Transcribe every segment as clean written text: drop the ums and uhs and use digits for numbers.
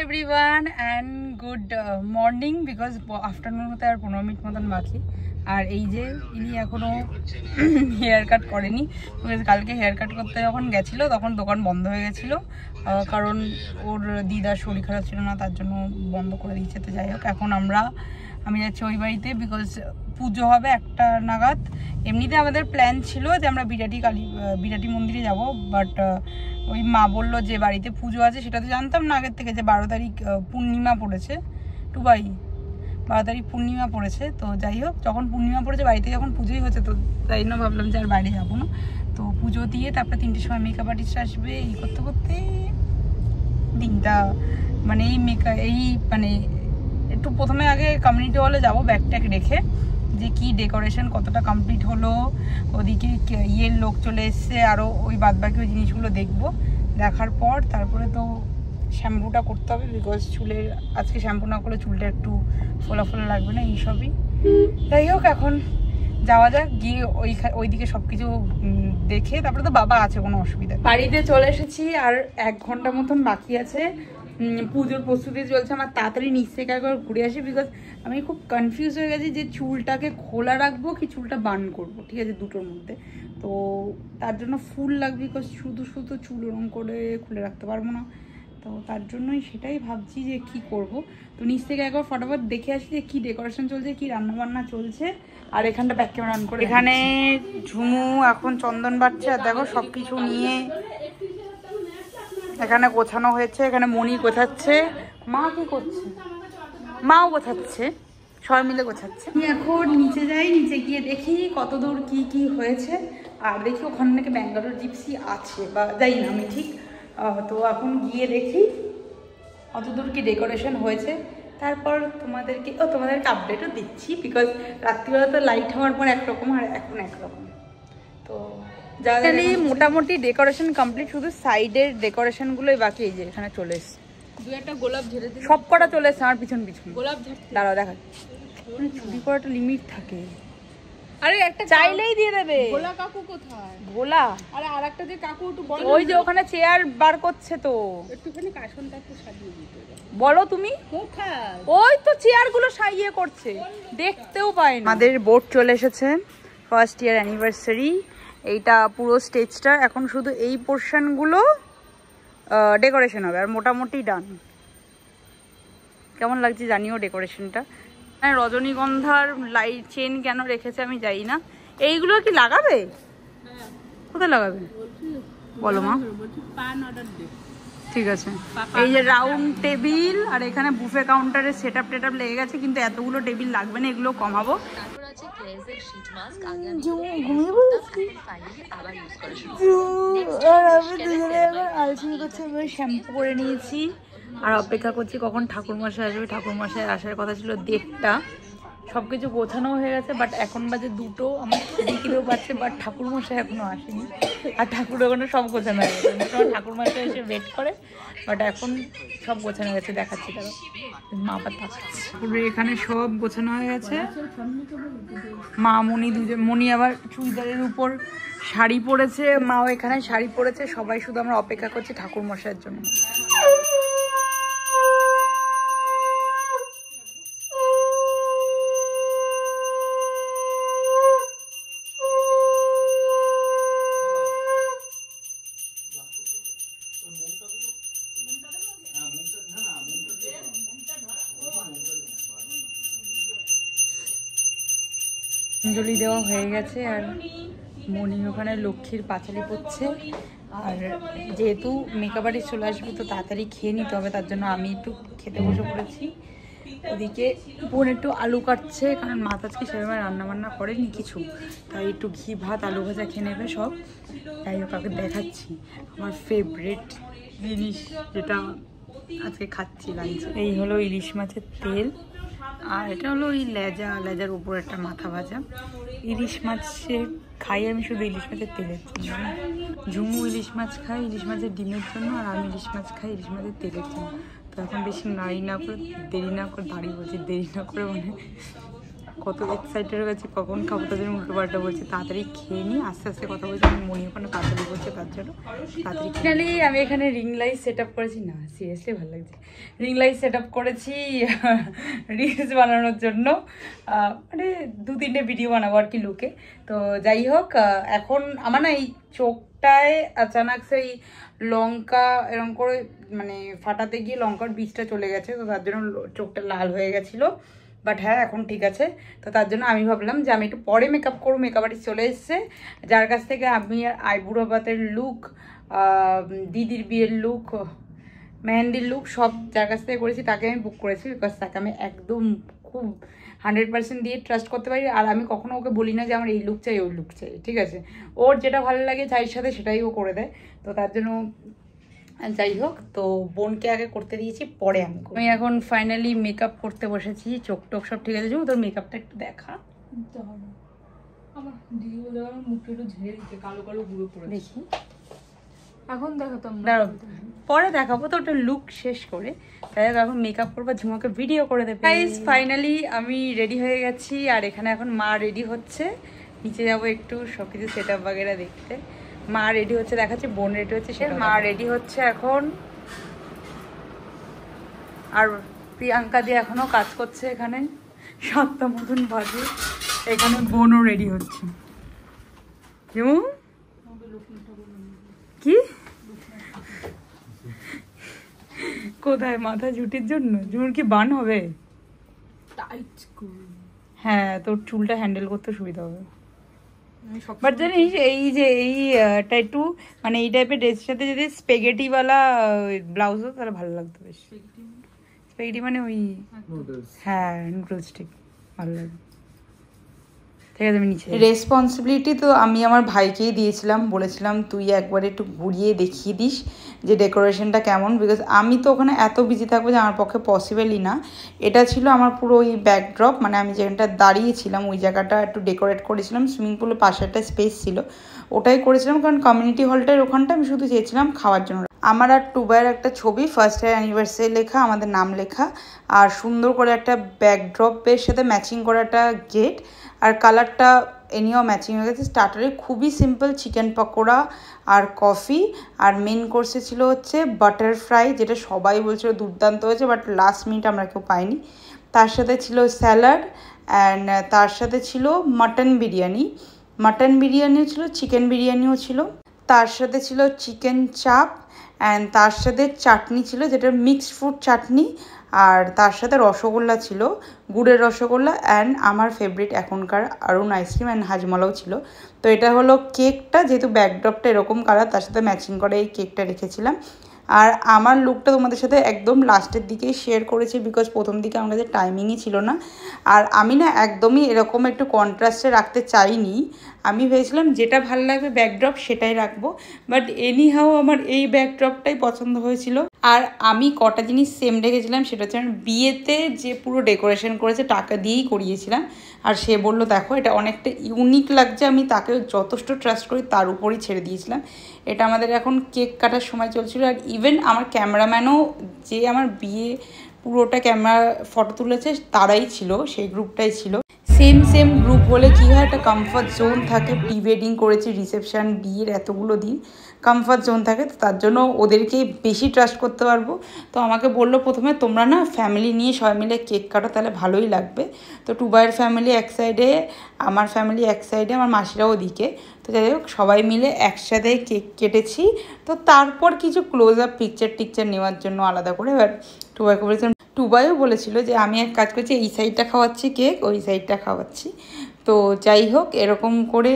Everyone and good morning because afternoon হতে আর 15 minute মতন বাকি। আর এই যে ইনি এখনও হেয়ার কাট করেনি, কালকে হেয়ার কাট করতে যখন গেছিলো তখন দোকান বন্ধ হয়ে গেছিলো, কারণ ওর দিদার শরীর খারাপ ছিল না, তার জন্য বন্ধ করে দিয়েছে। তো যাই হোক, এখন আমি যাচ্ছি ওই বাড়িতে বিকজ পুজো হবে 1টা নাগাদ। এমনিতে আমাদের প্ল্যান ছিল যে আমরা বিরাটি মন্দিরে যাব, বাট ওই মা বললো যে বাড়িতে পুজো আছে, সেটা তো জানতাম না আগের থেকে, যে 12 তারিখ পূর্ণিমা পড়েছে, 12 তারিখ পূর্ণিমা পড়েছে। তো যাই হোক, যখন পূর্ণিমা পড়েছে বাড়িতে যখন পুজোই হচ্ছে, তো তাই জন্য ভাবলাম যে আর বাইরে যাবো না। তো পুজো দিয়ে তারপরে 3টের সময় মেকআপ আর্টিস্ট আসবে। এই করতে করতে দিনটা মানে একটু প্রথমে আগে কমিউনিটি হলে যাবো ব্যাগ ট্যাগ রেখে, যে কি ডেকোরেশন কতটা কমপ্লিট হলো, ওদিকে ইয়ের লোক চলে এসছে, আরও ওই বাদবাকি ওই জিনিসগুলো দেখবো। দেখার পর তারপরে তো শ্যাম্পুটা করতে হবে, বিকজ চুলের আজকে শ্যাম্পু না করলে চুলটা একটু ফোলা ফোলা লাগবে না, এইসবই। যাই হোক, এখন যাওয়া যাক, গিয়ে ওইদিকে সব কিছু দেখে তারপরে তো বাবা আছে, কোনো অসুবিধা। বাড়িতে চলে এসেছি, আর 1 ঘন্টা মতন বাকি আছে। পুজোর প্রস্তুতি চলছে, আমার তাড়াতাড়ি নিচ থেকে একবার ঘুরে আসি, বিকজ আমি খুব কনফিউজ হয়ে গেছি যে চুলটাকে খোলা রাখবো কি চুলটা বান করবো, ঠিক আছে, দুটোর মধ্যে। তো তার জন্য ফুল লাগবে, বিকজ শুধু চুল ওরম করে খুলে রাখতে পারবো না। তো তার জন্যই সেটাই ভাবছি যে কি করব। তো নিচ থেকে একবার ফটাফট দেখে আসি যে কি ডেকোরেশন চলছে, কি রান্নাবান্না চলছে। আর এখানটা ব্যাক ক্যামেরা অন করে, এখানে ঝুমু এখন চন্দন বাড়ছে, আর দেখো সব কিছু নিয়ে এখানে গোছানো হয়েছে। এখানে মণি গোছাচ্ছে, মা কি করছে, মাও গোছাচ্ছে, সবাই মিলে গোছাচ্ছে। আমি এখন নিচে যাই, নিচে গিয়ে দেখি কতদূর কি হয়েছে, আর দেখি ওখান থেকে ব্যাঙ্গালোর জিপসি আছে বা যাই না আমি ঠিক। তো এখন গিয়ে দেখি কতদূর কি ডেকোরেশন হয়েছে, তারপর তোমাদেরকে আপডেটও দিচ্ছি, বিকজ রাত্রিবেলা তো লাইট হওয়ার পর একরকম আর এখন একরকম। তো জানি মোটামুটি ডেকোরেশন কমপ্লিট, শুধু সাইডের ডেকোরেশনগুলোই বাকি। এই যে এখানে চলে এসছে, 2-1টা গোলাপ ঝেড়ে দিল, সব কটা চলে এসছে আমার পিছন গোলাপ ঝাড়তে। দাঁড়াও দেখা, চুরি করা একটা লিমিট থাকে। আরে একটা চাইলেই দিয়ে দেবে। গোলা কাকু কোথায়? গোলা আরে আরেকটা যে কাকু একটু বলো, ওই যে ওখানে চেয়ার বার করছে, তো একটুখানি কাশনটা একটু সাজিয়ে দিতে বলো। তুমি কোথায়? ওই তো চেয়ারগুলো সাজিয়ে করছে, দেখতেও পাই না। আমাদের বোর্ড চলে এসেছে, ফার্স্ট ইয়ার অ্যানিভার্সারি। এইটা পুরো স্টেজটা, এখন শুধু এই পোর্শনগুলো ডেকোরেশন হবে, আর মোটামুটি ডান। কেমন লাগছে জানিও ডেকোরেশনটা। হ্যাঁ, রজনীগন্ধার লাইট চেন কেন রেখেছে আমি জানি না। এইগুলো কি লাগাবে? কোথায় লাগাবে বলো মা? ঠিক আছে। এই যে রাউন্ড টেবিল, আর এখানে বুফে কাউন্টারের সেটআপ টেটআপ লেগে গেছে, কিন্তু এতগুলো টেবিল লাগবে না, এগুলো কমাবো। শ্যাম্পু করে নিয়েছি আর অপেক্ষা করছি কখন ঠাকুরমশাই আসবে। ঠাকুরমশাই আসার কথা ছিল 1:30। সবকিছু গোছানো হয়ে গেছে, বাট এখন বাজে 2টো। আমার বিকেলেও পাচ্ছে, বাট ঠাকুরমশাই এখনো আসেনি, আর ঠাকুর ওখানে সব গোছানো হয়ে গেছে। ঠাকুরমশাই এসে ওয়েট করে, বাট এখন সব গোছানো গেছে, দেখাচ্ছি তারা। মা আবার দেখাচ্ছে, এখানে সব গোছানো হয়ে গেছে। মা মণি আবার চুড়িদারের উপর শাড়ি পরেছে, মাও এখানে শাড়ি পরেছে। সবাই শুধু আমরা অপেক্ষা করছি ঠাকুরমশাইয়ের জন্য। অঞ্জলি দেওয়া হয়ে গেছে, আর মণি ওখানে লক্ষ্মীর পাঁচালি পড়ছে। আর যেহেতু মেকআপ আর্টিস্ট চলে আসবে, তো তাড়াতাড়ি খেয়ে নিতে হবে, তার জন্য আমি একটু খেতে বসে পড়েছি। ওদিকে বোন একটু আলু কাটছে, কারণ মা আজকে সেভাবে রান্নাবান্না করেনি কিছু, তাই একটু ঘি ভাত আলু ভাজা খেয়ে নেবে সব। তাই হোক, আগে দেখাচ্ছি আমার ফেভারিট জিনিস যেটা আজকে খাচ্ছি লাঞ্চে। এই হলো ইলিশ মাছের তেল, আর এটা হলো ওই লেজার উপর একটা মাথা ভাজা। ইলিশ মাছের খাই আমি শুধু ইলিশ মাছের তেলের জন্য। ঝুমু ইলিশ মাছ খাই ইলিশ মাছের ডিমের জন্য, আর আমি ইলিশ মাছ খাই ইলিশ মাছের তেলের জন্য। তো এখন বেশি দেরি না করে মানে কত এক্সাইটেড হয়ে গেছে কখন খাবো, তাদের উল্টো পাল্টা বলছে তাড়াতাড়ি খেয়ে নিই, আস্তে আস্তে কথা বলছি। আমি মনে ওখানে তাড়াতাড়ি বলছে, তার জন্য তাড়াতাড়ি ফাইনালি আমি এখানে রিং লাইট সেট আপ করেছি। না সিরিয়াসলি ভালো লাগছে, রিং লাইট সেট আপ করেছি রিলস বানানোর জন্য, মানে 2-3টে ভিডিও বানাবো আর কি লুকে। তো যাই হোক, এখন আমার না এই চোখটায় আচানক সেই লঙ্কা এরকম করে মানে ফাটাতে গিয়ে লঙ্কার বীজটা চলে গেছে, তো তার জন্য চোখটা লাল হয়ে গেছিলো। বাট হ্যাঁ এখন ঠিক আছে। তো তার জন্য আমি ভাবলাম যে আমি একটু পরে মেকআপ করবো। মেকআপ আর্টিস্ট চলে এসছে, যার কাছ থেকে আমি আর আইবুড়ো ভাতের লুক, দিদির বিয়ের লুক, মেহেন্দির লুক সব যার কাছ থেকে করেছি তাকে আমি বুক করেছি। বিকজ তাকে আমি একদম খুব 100% দিয়ে ট্রাস্ট করতে পারি। আর আমি কখনো ওকে বলি না যে আমার এই লুক চাই ওই লুক চাই, ঠিক আছে? ওর যেটা ভালো লাগে চাইর সাথে সেটাই ও করে দেয়। তো তার জন্য যাই হোক, তো বোনকে আগে করতে দিয়েছি, পরে আমি এখন ফাইনালি মেকআপ করতে বসেছি। চোখ টোক সব ঠিক আছে। তোর মেকআপটা একটু দেখা আমার দিদি বলে আমার মুখটা একটু ঝেড়ে দিতে, কালো কালো গুঁড়ো করে দেখি। এখন দেখাতাম পরে দেখাবো, তো ওটা লুক শেষ করে। তাই এখন মেকআপ করবো, ঝুমাকে ভিডিও করে দেবে। গাইস ফাইনালি আমি রেডি হয়ে গেছি, আর এখানে এখন মা রেডি হচ্ছে। নিচে যাবো একটু সব কিছু সেট আপ বাগেরা দেখতে। মা রেডি হচ্ছে দেখাচ্ছে, বোন রেডি হচ্ছে, সে মা রেডি হচ্ছে এখন। আর প্রিয়াঙ্কা দিয়ে এখনো কাজ করছে এখানে, 7টা মতন বাজে। এখানে বোনও রেডি হচ্ছে। কি কোথায় মাথা ঝুটির জন্য? ঝুমুর কি বান হবে? হ্যাঁ, তোর চুলটা হ্যান্ডেল করতে সুবিধা হবে। বাট জানিস এইটা একটু মানে এই টাইপের ড্রেসের সাথে যদি স্পেগেটিওয়ালা ব্লাউজ হতো তাহলে ভালো লাগতো বেশ। স্পেগেটি মানে ওই হ্যাঁ নুডলস, ঠিক ভালো লাগে। ঠিক আছে, আমি নিচে রেসপন্সিবিলিটি তো আমি আমার ভাইকেই দিয়েছিলাম, বলেছিলাম তুই একবার একটু ঘুরিয়ে দেখিয়ে দিস যে ডেকোরেশনটা কেমন। বিকজ আমি তো ওখানে এত বিজি থাকবো যে আমার পক্ষে পসিবলই না। এটা ছিল আমার পুরো ওই ব্যাকড্রপ, মানে আমি যেখানটা দাঁড়িয়েছিলাম ওই জায়গাটা একটু ডেকোরেট করেছিলাম। সুইমিং পুলের পাশে একটা স্পেস ছিল, ওটাই করেছিলাম, কারণ কমিউনিটি হলটার ওখানটা আমি শুধু চেয়েছিলাম খাওয়ার জন্য। আমার আর টুবাইয়ের একটা ছবি, ফার্স্ট ইয়ার অ্যানিভার্সারি লেখা, আমাদের নাম লেখা, আর সুন্দর করে একটা ব্যাকড্রপের সাথে ম্যাচিং করা একটা গেট, আর কালারটা এনিও ম্যাচিং হয়ে গেছে। স্টার্টারে খুবই সিম্পল চিকেন পকোড়া আর কফি, আর মেন কোর্সে ছিল হচ্ছে বাটার ফ্রাই, যেটা সবাই বলছিল দুর্দান্ত হয়েছে, বাট লাস্ট মিনিট আমরা কেউ পাইনি। তার সাথে ছিল স্যালাড, অ্যান্ড তার সাথে ছিল মাটন বিরিয়ানি। মাটন বিরিয়ানিও ছিল, চিকেন বিরিয়ানিও ছিল, তার সাথে ছিল চিকেন চাপ, অ্যান্ড তার সাথে চাটনি ছিল যেটা মিক্সড ফ্রুট চাটনি, আর তার সাথে রসগোল্লা ছিল, গুড়ের রসগোল্লা, অ্যান্ড আমার ফেভারিট এখনকার আরুণ আইসক্রিম অ্যান্ড হাজমালাও ছিল। তো এটা হলো কেকটা, যেহেতু ব্যাকড্রপটা এরকম কালার, তার সাথে ম্যাচিং করে এই কেকটা রেখেছিলাম। আর আমার লুকটা তোমাদের সাথে একদম লাস্টের দিকেই শেয়ার করেছি, বিকজ প্রথম দিকে আমার কাছে টাইমিংই ছিল না। আর আমি না একদমই এরকম একটু কন্ট্রাস্টে রাখতে চাইনি, আমি ভেবেছিলাম যেটা ভালো লাগবে ব্যাকড্রপ সেটাই রাখবো। বাট এনিহাও আমার এই ব্যাকড্রপটাই পছন্দ হয়েছিল। আর আমি কটা জিনিস সেম রেখেছিলাম, সেটা হচ্ছে আমার বিয়েতে যে পুরো ডেকোরেশন করেছে টাকা দিয়েই করিয়েছিলাম। আর সে বললো দেখো এটা অনেকটা ইউনিক লাগছে, আমি তাকে যথেষ্ট ট্রাস্ট করি তার উপরই ছেড়ে দিয়েছিলাম। এটা আমাদের এখন কেক কাটার সময় চলছিল। আর ইভেন আমার ক্যামেরাম্যানও, যে আমার বিয়ে পুরোটা ক্যামেরা ফটো তুলেছে তারাই ছিল, সেই গ্রুপটাই ছিল। সেম গ্রুপ হলে কী হয়, একটা কমফর্ট জোন থাকে। প্রি ওয়েডিং করেছি, রিসেপশান, বিয়ের এতগুলো দিন কমফর্ট জোন থাকে, তো তার জন্য ওদেরকে বেশি ট্রাস্ট করতে পারবো। তো আমাকে বললো প্রথমে তোমরা না ফ্যামিলি নিয়ে সবাই মিলে কেক কাটো, তাহলে ভালোই লাগবে। তো টুবাইয়ের ফ্যামিলি এক সাইডে, আমার ফ্যামিলি এক সাইডে, আমার মাসিরাও ওদিকে। তো যাই হোক সবাই মিলে একসাথে কেক কেটেছি। তো তারপর কিছু ক্লোজ আপ পিকচার নেওয়ার জন্য আলাদা করে এবার টুবাইকে বলেছিলাম, টুবাইও বলেছিল যে আমি এক কাজ করছি, এই সাইডটা খাওয়াচ্ছি কেক, ওই সাইডটা খাওয়াচ্ছি। তো যাই হোক এরকম করে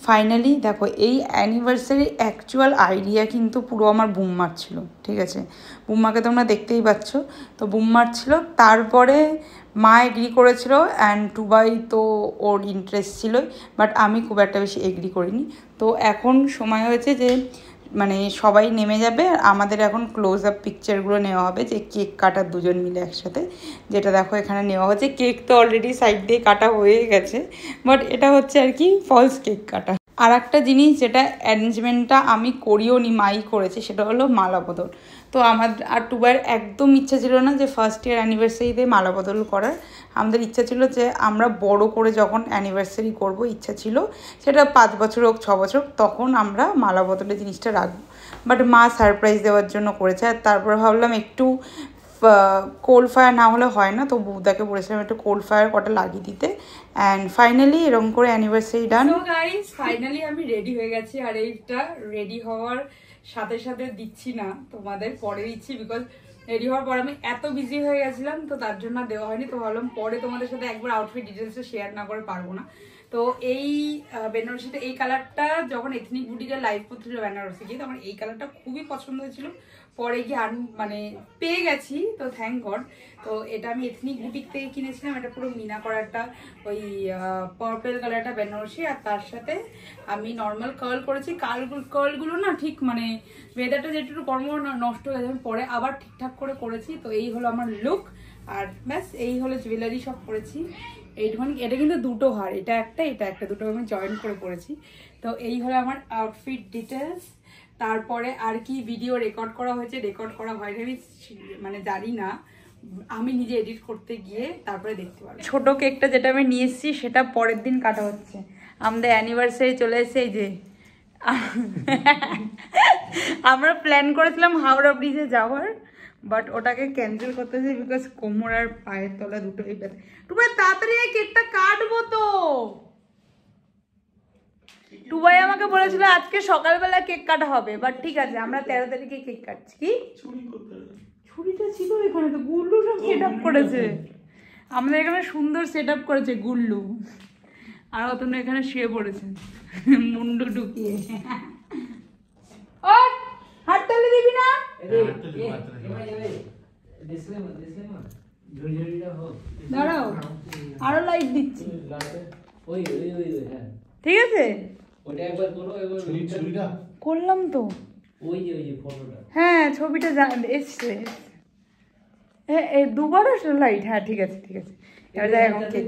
ফাইনালি দেখো এই অ্যানিভার্সারির অ্যাকচুয়াল আইডিয়া কিন্তু পুরো আমার বুম্মার ছিল, ঠিক আছে? বুম্মাকে তোমরা দেখতেই পাচ্ছ। তো বুম্মার ছিল, তারপরে মা এগ্রি করেছিল, অ্যান্ড টুবাই তো ওর ইন্টারেস্ট ছিলই, বাট আমি খুব একটা বেশি এগ্রি করিনি। তো এখন সময় হয়েছে যে মানে সবাই নেমে যাবে, আর আমাদের এখন ক্লোজ আপ পিকচারগুলো নেওয়া হবে, যে কেক কাটার দুজন মিলে একসাথে, যেটা দেখো এখানে নেওয়া হচ্ছে। কেক তো অলরেডি সাইড দিয়ে কাটা হয়ে গেছে, বাট এটা হচ্ছে আর কি ফলস কেক কাটা। আর একটা জিনিস যেটা অ্যারেঞ্জমেন্টটা আমি করিও নি, মাই করেছে, সেটা হলো মালা বদল। তো আমার আর টুবার একদম ইচ্ছা ছিল না যে ফার্স্ট ইয়ার অ্যানিভার্সারিতে মালা বদল করার। আমাদের ইচ্ছা ছিল যে আমরা বড় করে যখন অ্যানিভার্সারি করব, ইচ্ছা ছিল সেটা 5 বছর হোক 6 বছর, তখন আমরা মালা বদলের জিনিসটা রাখবো। বাট মা সারপ্রাইজ দেওয়ার জন্য করেছে। আর তারপর ভাবলাম একটু কোল ফায়ার না হলে হয় না, তো বৌদাকে বলেছিলাম একটু কোল ফায়ার কটা লাগিয়ে দিতে। অ্যান্ড ফাইনালি এরকম করে অ্যানিভার্সারি ডান। সো গাইস, ফাইনালি আমি রেডি হয়ে গেছি। আর এইটা রেডি হওয়ার সাথে সাথে দিচ্ছি না, তোমাদের পরে দিচ্ছি, বিকজ রেডি হওয়ার পর আমি এত বিজি হয়ে গেছিলাম, তো তার জন্য দেওয়া হয়নি। তো ভাবলাম পরে তোমাদের সাথে একবার আউটফিট ডিটেলসটা শেয়ার না করে পারবো না। তো এই বেনারসিতে এই কালারটা যখন এথনিক বুটিকে লাইভ করছিল বেনারসি গিয়ে, তো আমার এই কালারটা খুবই পছন্দ হয়েছিল। পরে গিয়ে মানে পেয়ে গেছি, তো থ্যাংক গড। তো এটা আমি এথনিক বুটিক থেকে কিনেছিলাম। এটা পুরো মিনা করা একটা ওই পার্পল কালারটা বেনারসি, আর তার সাথে আমি নর্মাল কার্ল করেছি। কার্লগুলো না ঠিক মানে ওয়েদারটা যেটুকু গরম নষ্ট হয়ে যাবে, পরে আবার ঠিকঠাক করে করেছি। তো এই হলো আমার লুক। আর ব্যাস এই হলো জুয়েলারি সব করেছি এইটুখানি। এটা কিন্তু দুটো হার, এটা একটা দুটো আমি জয়েন করে করেছি। তো এই হলো আমার আউটফিট ডিটেলস। তারপরে আর কি ভিডিও রেকর্ড করা হয়েছে, রেকর্ড করা হয়নি আমি মানে জানি না, আমি নিজে এডিট করতে গিয়ে তারপরে দেখতে পারবো। ছোট কেকটা যেটা আমি নিয়ে এসেছি সেটা পরের দিন কাটা হচ্ছে। আমাদের অ্যানিভার্সারি চলে এসেছে। এই যে আমরা প্ল্যান করেছিলাম হাওড়া ব্রিজে যাওয়ার, বাট ওটাকে ক্যান্সেল করতেছি বিকজ কোমর আর পায়ের তলা দুটোই ব্যথা। টুবাই তাড়াতাড়ি কেকটা কাটবো তো। টুবাই আমাকে বলেছিল আজকে সকালবেলা কেক কাটা হবে, বাট ঠিক আছে আমরা 13 তারিখে কেক কাটছি। কি ছুরিটা ছিল এখানে, তো গুল্লু সব সেট আপ করেছে আমাদের এখানে, সুন্দর সেট আপ করেছে গুল্লু। আর অতনু এখানে শুয়ে পড়েছে মুন্ডু ঢুকিয়ে। হাত তালে দিবি না? দাঁড়াও আরো লাইট দিচ্ছি, ঠিক আছে? করলাম তো, হ্যাঁ ছবিটা এসছে। দুবার আসলো লাইট। হ্যাঁ ঠিক আছে ঠিক আছে। এবার যাই এখন কেক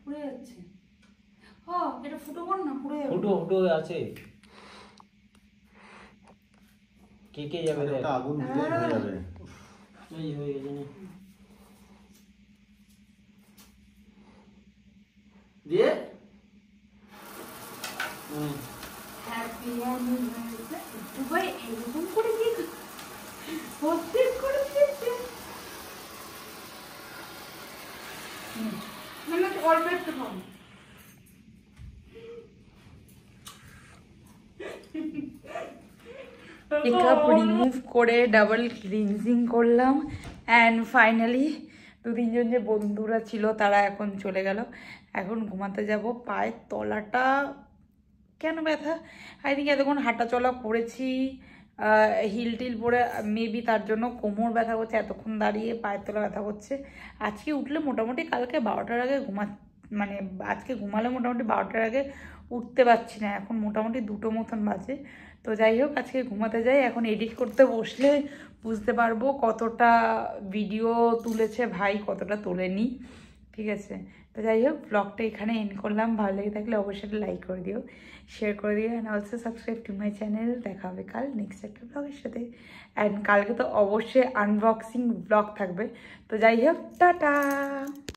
পুড়ে যাচ্ছে। এটা ফুটো কর না, পুড়ে যাবে। ফুটো আছে, কেকে যাবে, এটা আগুন দিলে হয়ে যাবে। এই হয়ে গেছে দিয়ে হ্যাপি অ্যানিভার্সারি। ভাই এরকম করে কি প্রত্যেক করে দিচ্ছে মানে অল্প একটু কম। মেকআপ রিমুভ করে ডাবল ক্লিনজিং করলাম। অ্যান্ড ফাইনালি 2-3 জন যে বন্ধুরা ছিল তারা এখন চলে গেল। এখন ঘুমাতে যাব। পায়ের তলাটা কেন ব্যথা, আই থিঙ্ক এতক্ষণ হাঁটা চলা করেছি, হিল টিল পরে মেবি তার জন্য কোমর ব্যথা করছে, এতক্ষণ দাঁড়িয়ে পায়ের তলা ব্যথা করছে। আজকে উঠলে মোটামুটি কালকে 12টার আগে মানে আজকে ঘুমালে মোটামুটি 12টার আগে উঠতে পারছি না। এখন মোটামুটি 2টো মতন বাজে। তো যাই হোক আজকে ঘুমাতে যাই। এখন এডিট করতে বসলে বুঝতে পারবো কতটা ভিডিও তুলেছে ভাই, কতটা তোলেনি, ঠিক আছে? তো যাই হোক ব্লগটা এখানে এন্ড করলাম। ভালো লেগে থাকলে অবশ্যই লাইক করে দিও, শেয়ার করে দিও, and also subscribe to my channel. দেখা হবে কাল নেক্সট একটা ব্লগের সাথে। অ্যান্ড কালকে তো অবশ্যই আনবক্সিং ব্লগ থাকবে। তো যাই হোক টাটা।